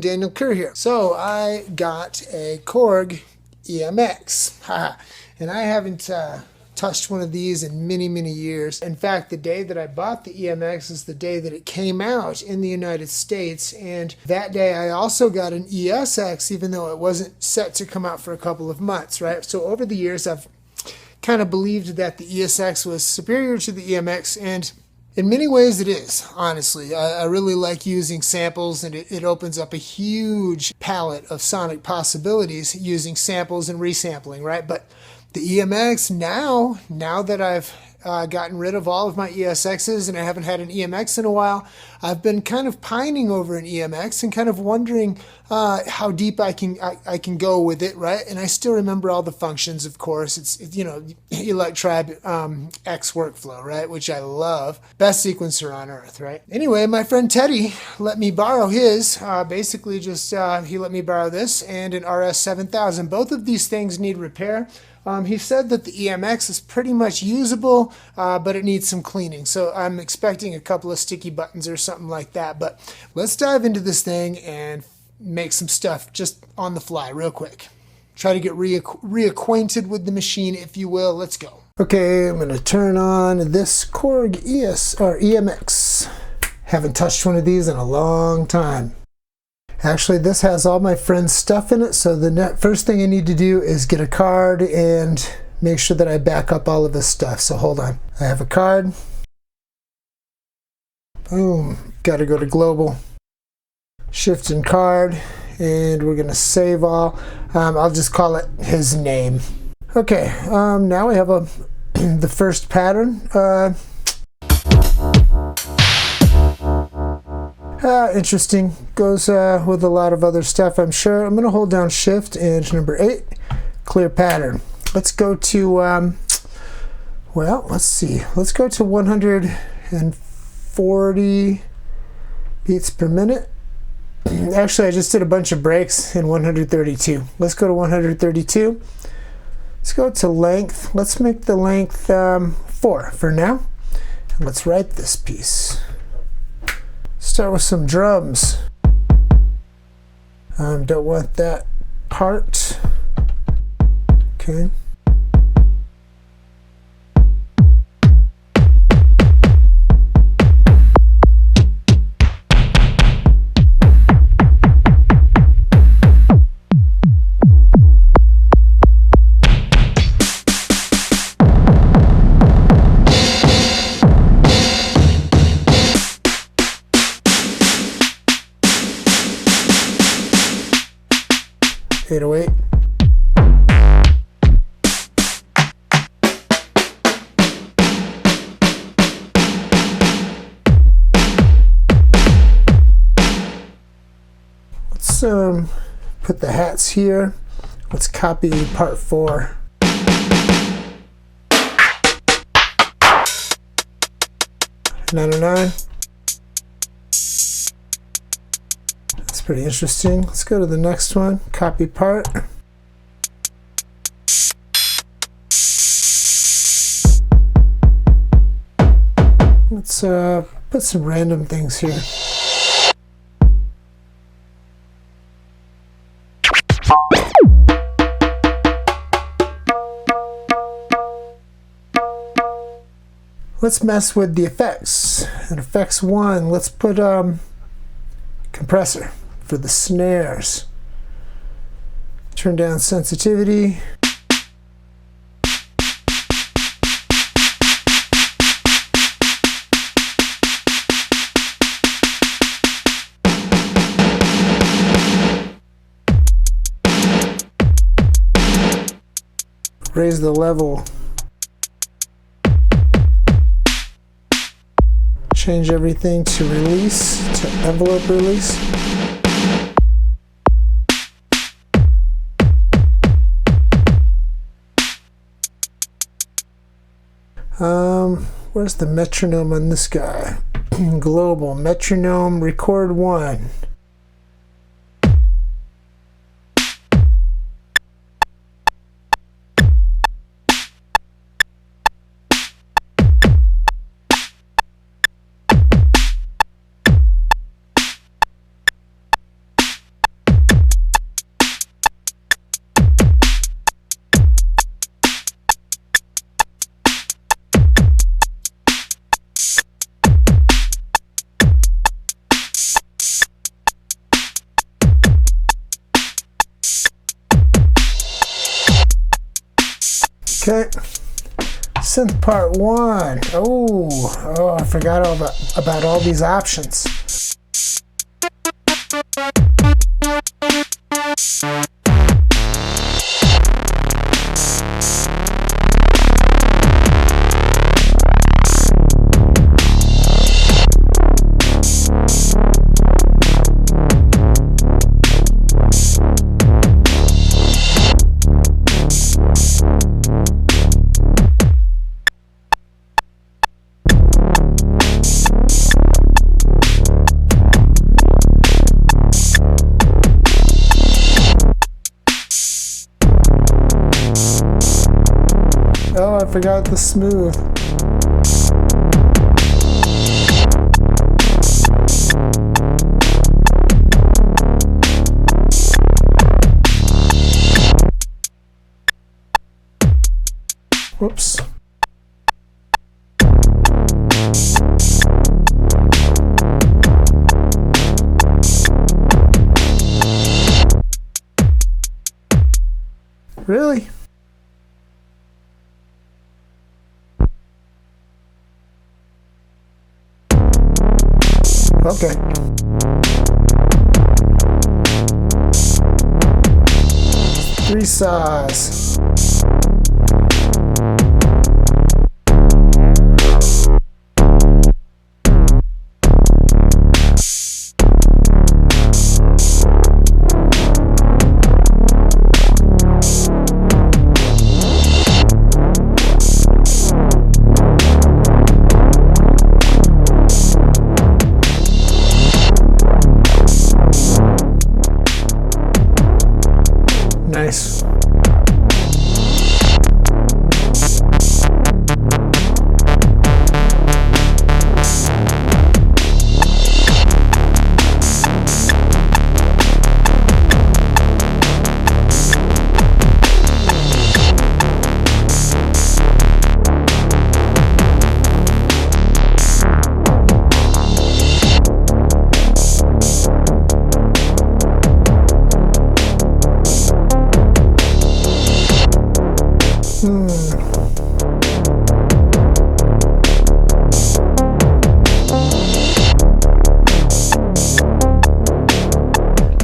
Daniel Kerr here. So I got a Korg EMX, and I haven't touched one of these in many, many years. In fact, the day that I bought the EMX is the day that it came out in the United States, and that day I also got an ESX, even though it wasn't set to come out for a couple of months, right? So over the years, I've kind of believed that the ESX was superior to the EMX, and in many ways it is, honestly. I really like using samples, and it opens up a huge palette of sonic possibilities using samples and resampling, right? But the EMX now that I've gotten rid of all of my ESXs and I haven't had an EMX in a while, I've been kind of pining over an EMX and kind of wondering how deep I can go with it, right? And I still remember all the functions, of course. It's Electribe X workflow, right? Which I love. Best sequencer on earth, right? Anyway, my friend Teddy let me borrow his. Basically just he let me borrow this and an RS7000. Both of these things need repair. He said that the EMX is pretty much usable, but it needs some cleaning. So I'm expecting a couple of sticky buttons or something like that. But let's dive into this thing and make some stuff just on the fly real quick. Try to get reacquainted with the machine, if you will. Let's go. Okay, I'm going to turn on this Korg EMX. Haven't touched one of these in a long time. Actually, this has all my friend's stuff in it, so the first thing I need to do is get a card and make sure that I back up all of this stuff. So hold on. I have a card. Boom. Got to go to global. Shift and card, and we're going to save all. I'll just call it his name. Okay, now we have the first pattern. Interesting. Goes with a lot of other stuff, I'm sure. I'm going to hold down Shift and number 8, clear pattern. Let's go to, well, let's see. Let's go to 140 beats per minute. Actually, I just did a bunch of breaks in 132. Let's go to 132. Let's go to length. Let's make the length 4 for now. And let's write this piece. Start with some drums. Don't want that part. Okay. .808. Let's put the hats here. Let's copy part 4. .909. Pretty interesting. Let's go to the next one. Copy part. Let's put some random things here. Let's mess with the effects. In effects 1, let's put compressor for the snares. Turn down sensitivity. Raise the level. Change everything to release, to envelope release. Where's the metronome on this guy? Global metronome, record 1. Okay. Synth part 1. Oh, I forgot all about all these options. Oh, I forgot the smooth. Whoops. Really? Okay. Three saws. Nice.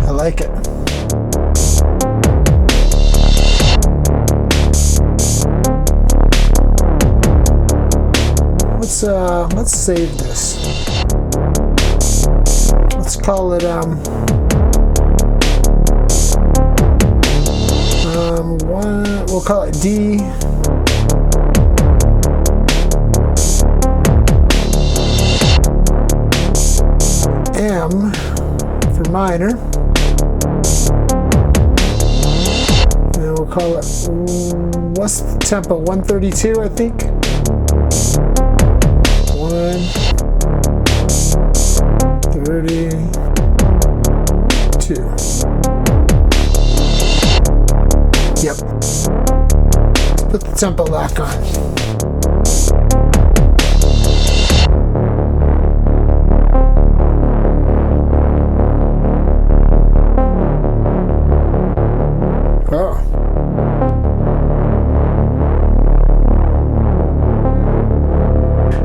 I like it. Let's save this. Let's call it we'll call it D. M for minor. And we'll call it, what's the tempo? 132, I think. 132. Yep. Let's put the tempo lock on.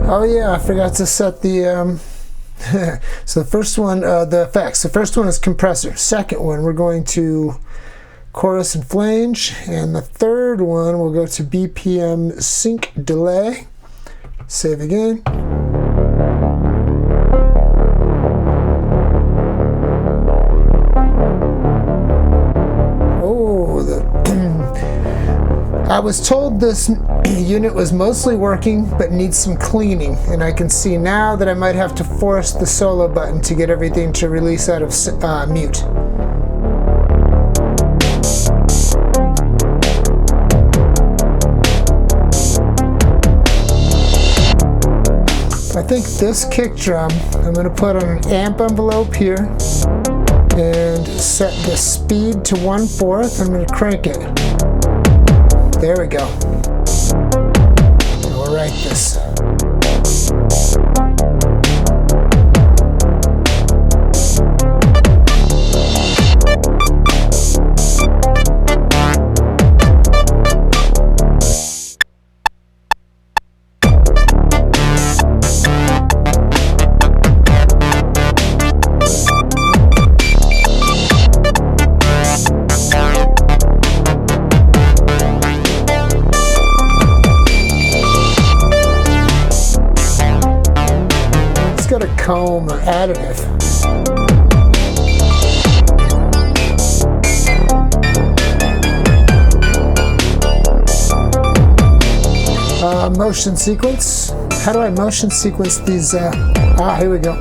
Oh yeah, I forgot to set the so the first one, the effects. The first one is compressor. Second one, we're going to chorus and flange, and the third one we'll go to BPM sync delay. Save again. I was told this unit was mostly working but needs some cleaning, and I can see now that I might have to force the solo button to get everything to release out of mute. I think this kick drum I'm going to put on an amp envelope here and set the speed to 1/4. I'm going to crank it. There we go. We'll write this. got a comb or additive. Motion sequence. How do I motion sequence these? Here we go.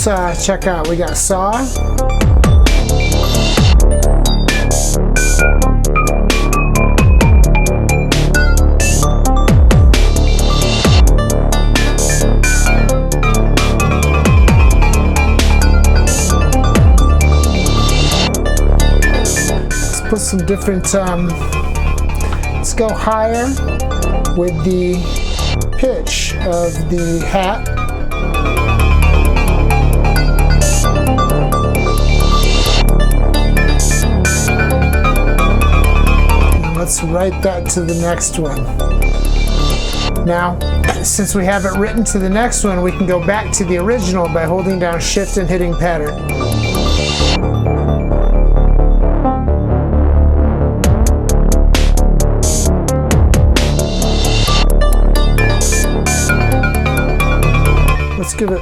Let's check out. We got saw. Put some different, let's go higher with the pitch of the hat. And let's write that to the next one. Now, since we have it written to the next one, we can go back to the original by holding down Shift and hitting Pattern. Let's give it.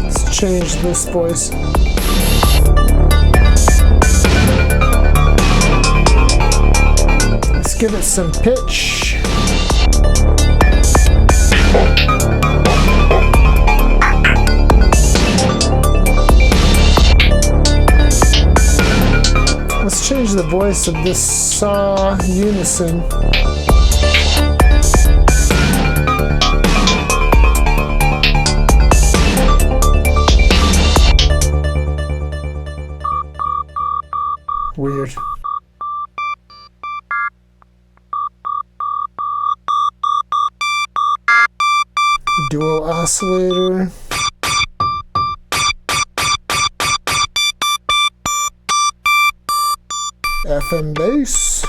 Let's change this voice. Give it some pitch. Let's change the voice of this saw unison. Weird. Dual oscillator. FM bass.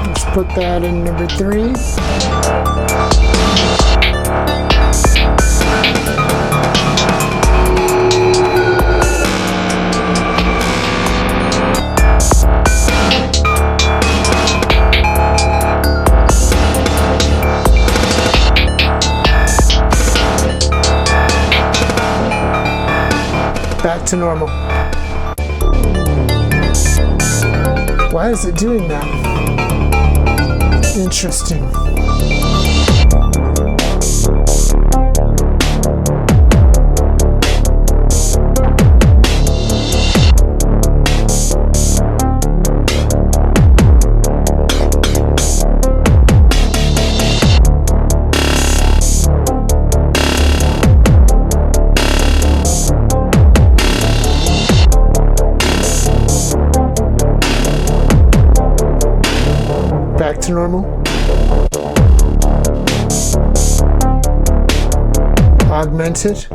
Let's put that in number 3. Back to normal. Why is it doing that? Interesting. Back to normal. Augmented.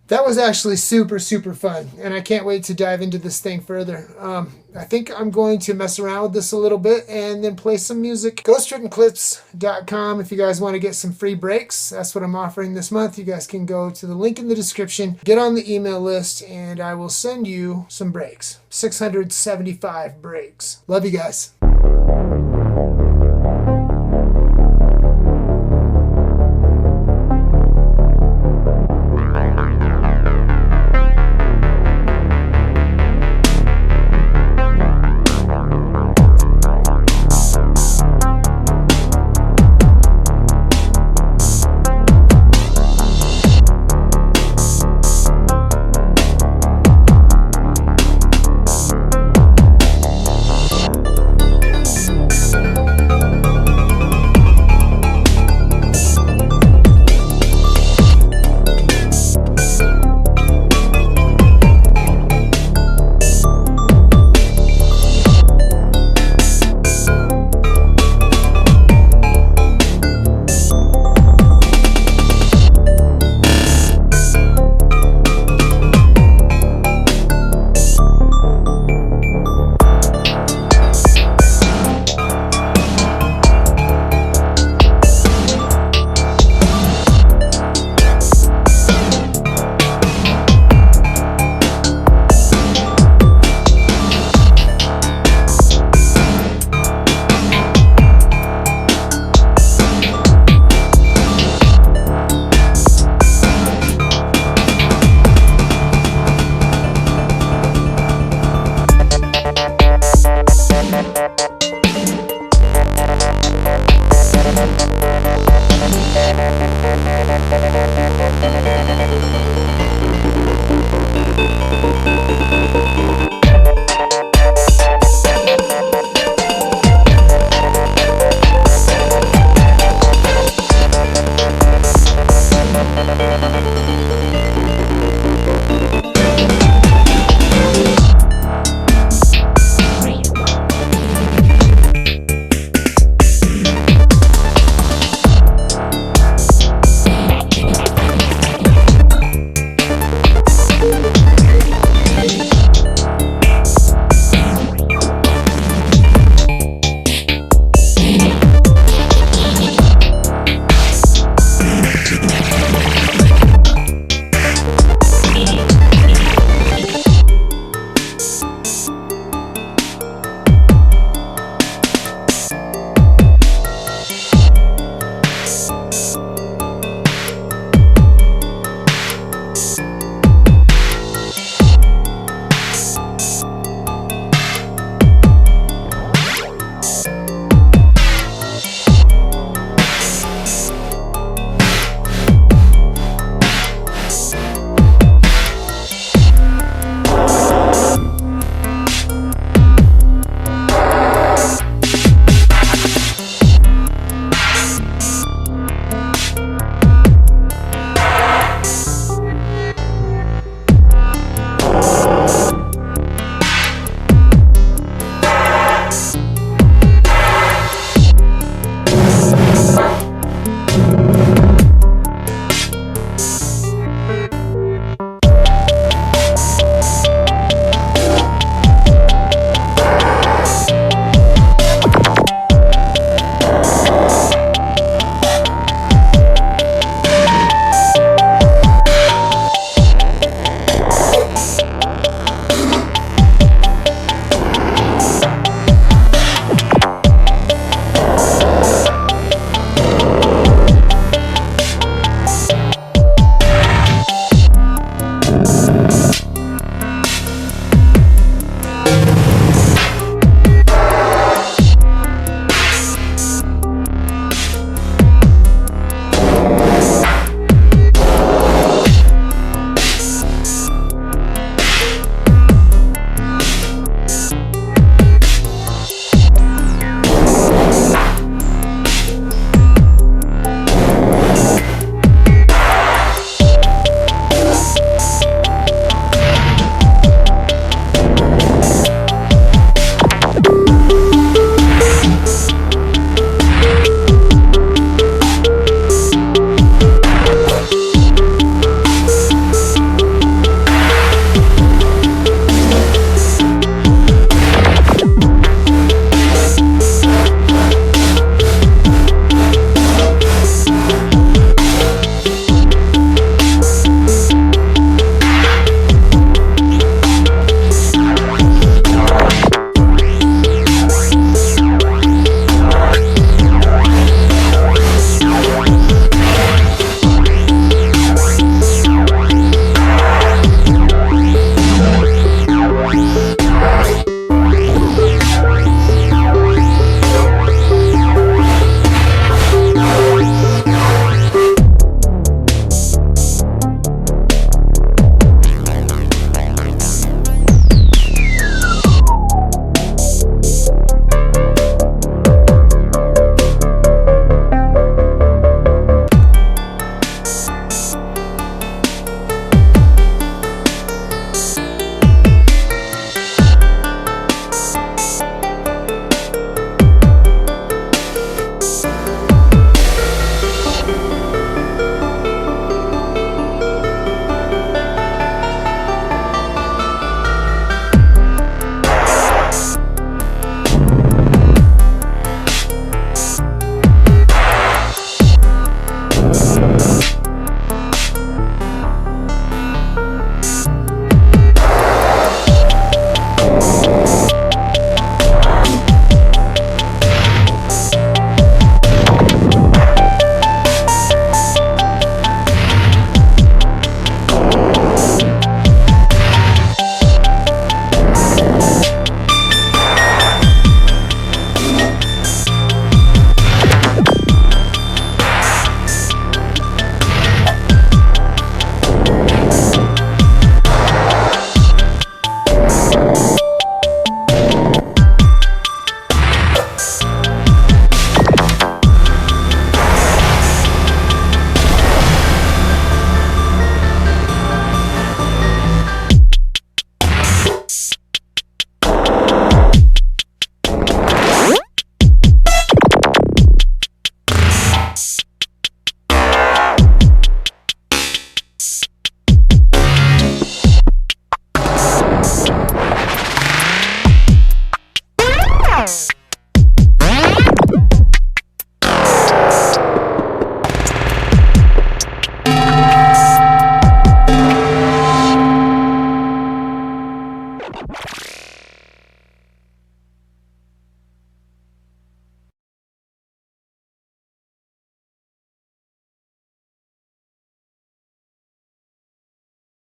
that was actually super, super fun, and I can't wait to dive into this thing further. I think I'm going to mess around with this a little bit and then play some music. GhostWrittenClips.com if you guys want to get some free breaks. That's what I'm offering this month. You guys can go to the link in the description, get on the email list, and I will send you some breaks. 675 breaks. Love you guys.